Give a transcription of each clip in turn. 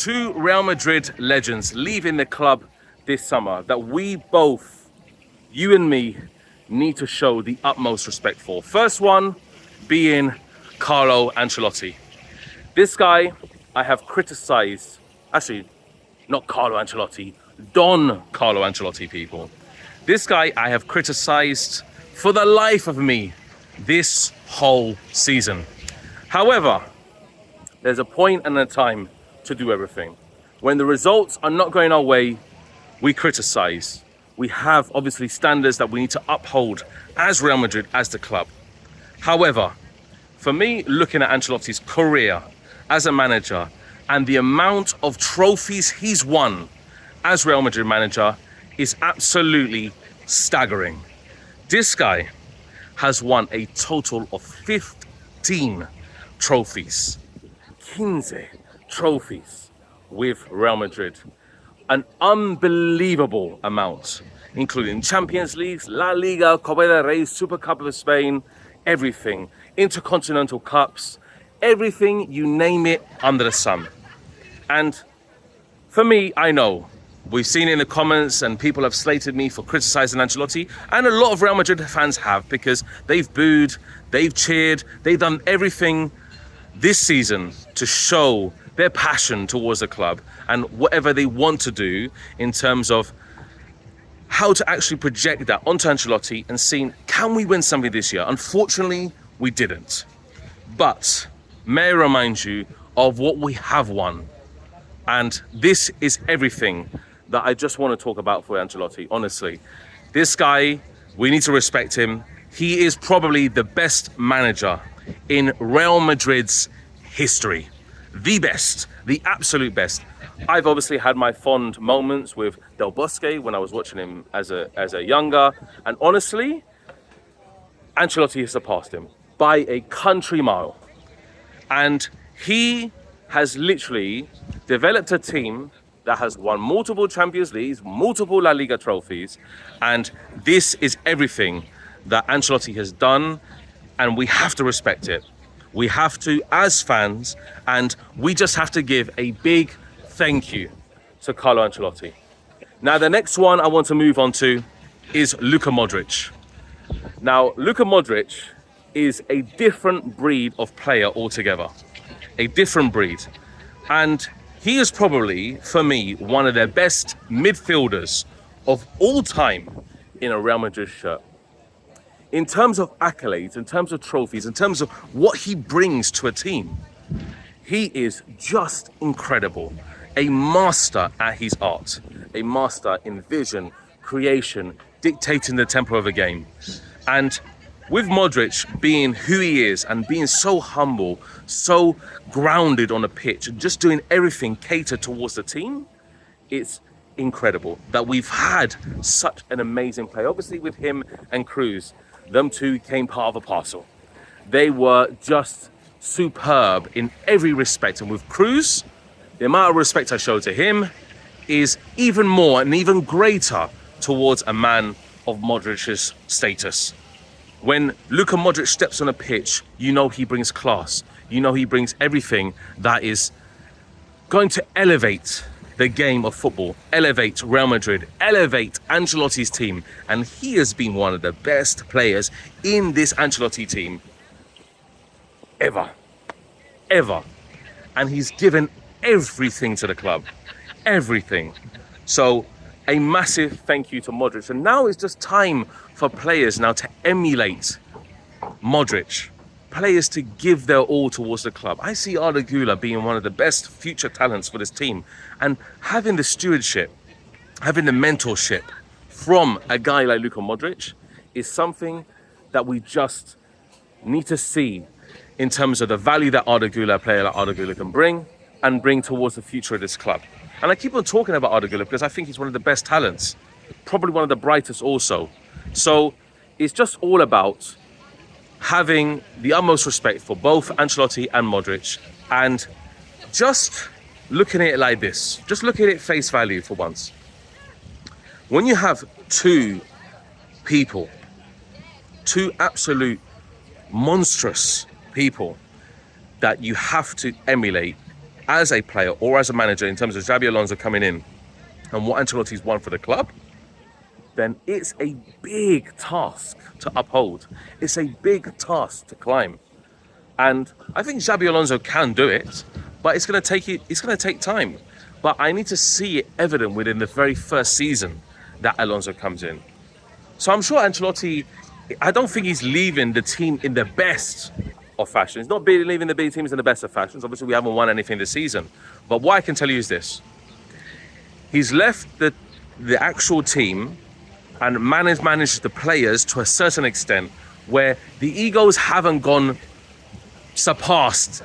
Two Real Madrid legends leaving the club this summer that we both, you and me, need to show the utmost respect for. First one being Carlo Ancelotti. This guy I have criticized, actually, not Carlo Ancelotti, Don Carlo Ancelotti, people. This guy I have criticized for the life of me this whole season. However, there's a point and a time to do everything. When the results are not going our way, we criticize. We have obviously standards that we need to uphold as Real Madrid, as the club. However, for me, looking at Ancelotti's career as a manager and the amount of trophies he's won as Real Madrid manager is absolutely staggering. This guy has won a total of 15 trophies. 15 trophies with Real Madrid. An unbelievable amount, including Champions Leagues, La Liga, Copa del Rey, Super Cup of Spain, everything. Intercontinental Cups, everything, you name it, under the sun. And for me, I know, we've seen in the comments and people have slated me for criticizing Ancelotti, and a lot of Real Madrid fans have, because they've booed, they've cheered, they've done everything this season to show their passion towards the club and whatever they want to do in terms of how to actually project that onto Ancelotti and seeing, can we win something this year? Unfortunately, we didn't. But may I remind you of what we have won. And this is everything that I just want to talk about for Ancelotti, honestly. This guy, we need to respect him. He is probably the best manager in Real Madrid's history. The best, the absolute best. I've obviously had my fond moments with Del Bosque when I was watching him as a younger, and honestly, Ancelotti has surpassed him by a country mile. And he has literally developed a team that has won multiple Champions Leagues, multiple La Liga trophies, and this is everything that Ancelotti has done, and we have to respect it. We have to, as fans, and we just have to give a big thank you to Carlo Ancelotti. Now, the next one I want to move on to is Luka Modric. Now, Luka Modric is a different breed of player altogether. A different breed. And he is probably, for me, one of the best midfielders of all time in a Real Madrid shirt. In terms of accolades, in terms of trophies, in terms of what he brings to a team, he is just incredible. A master at his art, a master in vision, creation, dictating the tempo of a game. And with Modric being who he is and being so humble, so grounded on a pitch, and just doing everything catered towards the team, it's incredible that we've had such an amazing player. Obviously with him and Cruz, them two came part of a parcel. They were just superb in every respect. And with Cruz, the amount of respect I show to him is even more and even greater towards a man of Modric's status. When Luka Modric steps on a pitch, you know he brings class. You know he brings everything that is going to elevate the game of football, elevate Real Madrid, elevate Ancelotti's team. And he has been one of the best players in this Ancelotti team ever. And he's given everything to the club, everything. So a massive thank you to Modric. And now it's just time for players now to emulate Modric. Players to give their all towards the club. I see Arda Güler being one of the best future talents for this team, and having the stewardship, having the mentorship from a guy like Luka Modric is something that we just need to see in terms of the value that Arda Güler, a player like Arda Güler, can bring and bring towards the future of this club. And I keep on talking about Arda Güler because I think he's one of the best talents, probably one of the brightest also. So it's just all about having the utmost respect for both Ancelotti and Modric, and just looking at it like this, just look at it face value for once. When you have two people, two absolute monstrous people that you have to emulate as a player or as a manager in terms of Xabi Alonso coming in and what Ancelotti's won for the club, then it's a big task to uphold. It's a big task to climb. And I think Xabi Alonso can do it, but it's going to take time. But I need to see it evident within the very first season that Alonso comes in. So I'm sure Ancelotti, I don't think he's leaving the team in the best of fashion. He's not leaving the B teams in the best of fashions. Obviously, we haven't won anything this season. But what I can tell you is this. He's left the actual team and managed the players to a certain extent where the egos haven't gone surpassed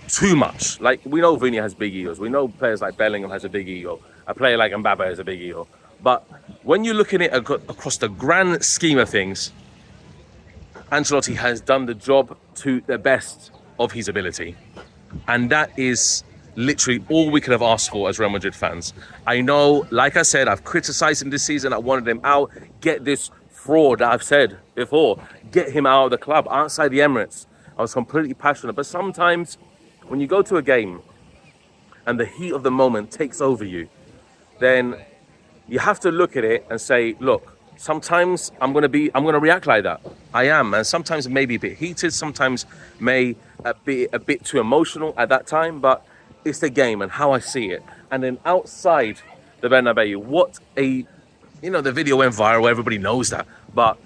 too much. Like, we know Vini has big egos. We know players like Bellingham has a big ego. A player like Mbappe has a big ego. But when you look at it across the grand scheme of things, Ancelotti has done the job to the best of his ability. And that is literally all we could have asked for as Real Madrid fans. I know, like I said, I've criticized him this season. I wanted him out. Get this fraud that I've said before. Get him out of the club, outside the Emirates. I was completely passionate. But sometimes when you go to a game and the heat of the moment takes over you, then you have to look at it and say, look, sometimes I'm going to react like that. I am. And sometimes it may be a bit heated. Sometimes may be a bit too emotional at that time. But it's the game and how I see it. And then outside the Bernabeu, the video went viral. Everybody knows that. But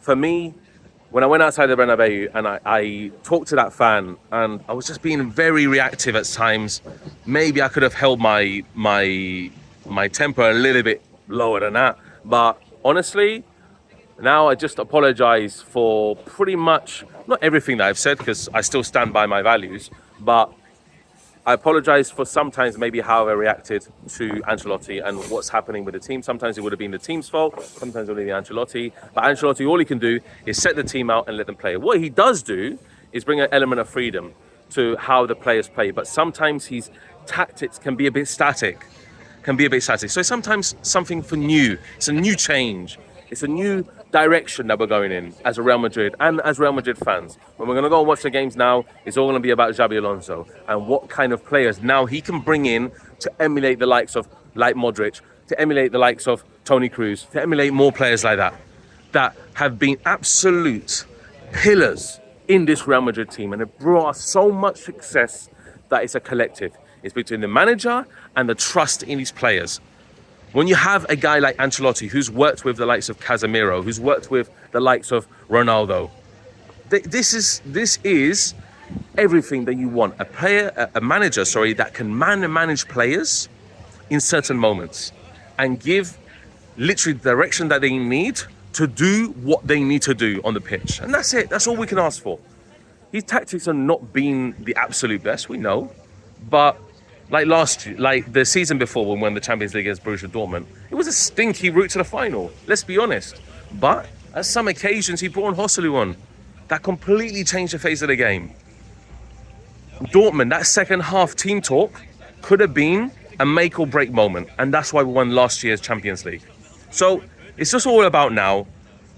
for me, when I went outside the Bernabeu and I talked to that fan and I was just being very reactive at times, maybe I could have held my temper a little bit lower than that. But honestly, now I just apologize for pretty much, not everything that I've said, because I still stand by my values, but I apologize for sometimes maybe how I reacted to Ancelotti and what's happening with the team. Sometimes it would have been the team's fault, sometimes it would have been Ancelotti. But Ancelotti, all he can do is set the team out and let them play. What he does do is bring an element of freedom to how the players play. But sometimes his tactics can be a bit static. So sometimes something for new. It's a new change. It's a new direction that we're going in as a Real Madrid and as Real Madrid fans. When we're going to go and watch the games now, it's all going to be about Xabi Alonso and what kind of players now he can bring in to emulate the likes of Modric, to emulate the likes of Toni Kroos, to emulate more players like that have been absolute pillars in this Real Madrid team and have brought us so much success that it's a collective. It's between the manager and the trust in his players. When you have a guy like Ancelotti, who's worked with the likes of Casemiro, who's worked with the likes of Ronaldo, this is everything that you want. A manager, that can manage players in certain moments and give literally the direction that they need to do what they need to do on the pitch. And that's it. That's all we can ask for. His tactics are not being the absolute best, we know, but like last year, like the season before when we won the Champions League against Borussia Dortmund, it was a stinky route to the final, let's be honest. But at some occasions, he brought on Joselu on. That completely changed the face of the game. Dortmund, that second half team talk could have been a make or break moment. And that's why we won last year's Champions League. So it's just all about now,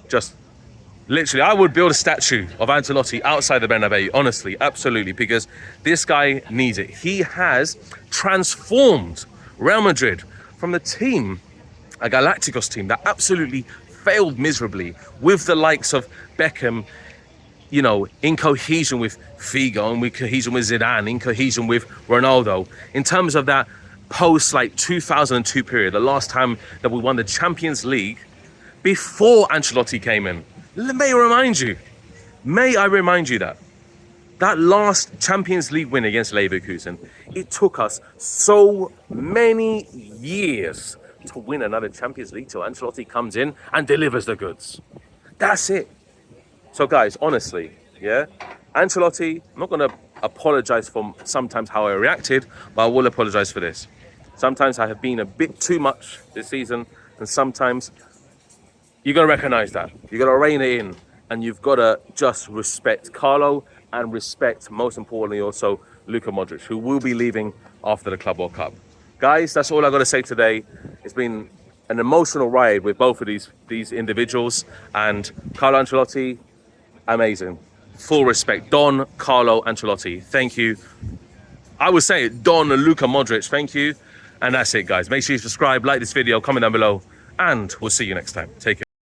just literally, I would build a statue of Ancelotti outside the Bernabeu, honestly, absolutely, because this guy needs it. He has transformed Real Madrid from the team, a Galacticos team that absolutely failed miserably with the likes of Beckham, in cohesion with Figo and with cohesion with Zidane, in cohesion with Ronaldo. In terms of that post 2002 period, the last time that we won the Champions League before Ancelotti came in. May I remind you that last Champions League win against Leverkusen, it took us so many years to win another Champions League till Ancelotti comes in and delivers the goods. That's it. So guys, honestly, Ancelotti, I'm not going to apologize for sometimes how I reacted, but I will apologize for this. Sometimes I have been a bit too much this season, and sometimes you got to recognize that. You got to rein it in, and you've got to just respect Carlo and respect, most importantly, also Luka Modric, who will be leaving after the Club World Cup. Guys, that's all I got to say today. It's been an emotional ride with both of these individuals, and Carlo Ancelotti, amazing. Full respect. Don Carlo Ancelotti. Thank you. I would say Don Luka Modric. Thank you. And that's it, guys. Make sure you subscribe, like this video, comment down below, and we'll see you next time. Take care.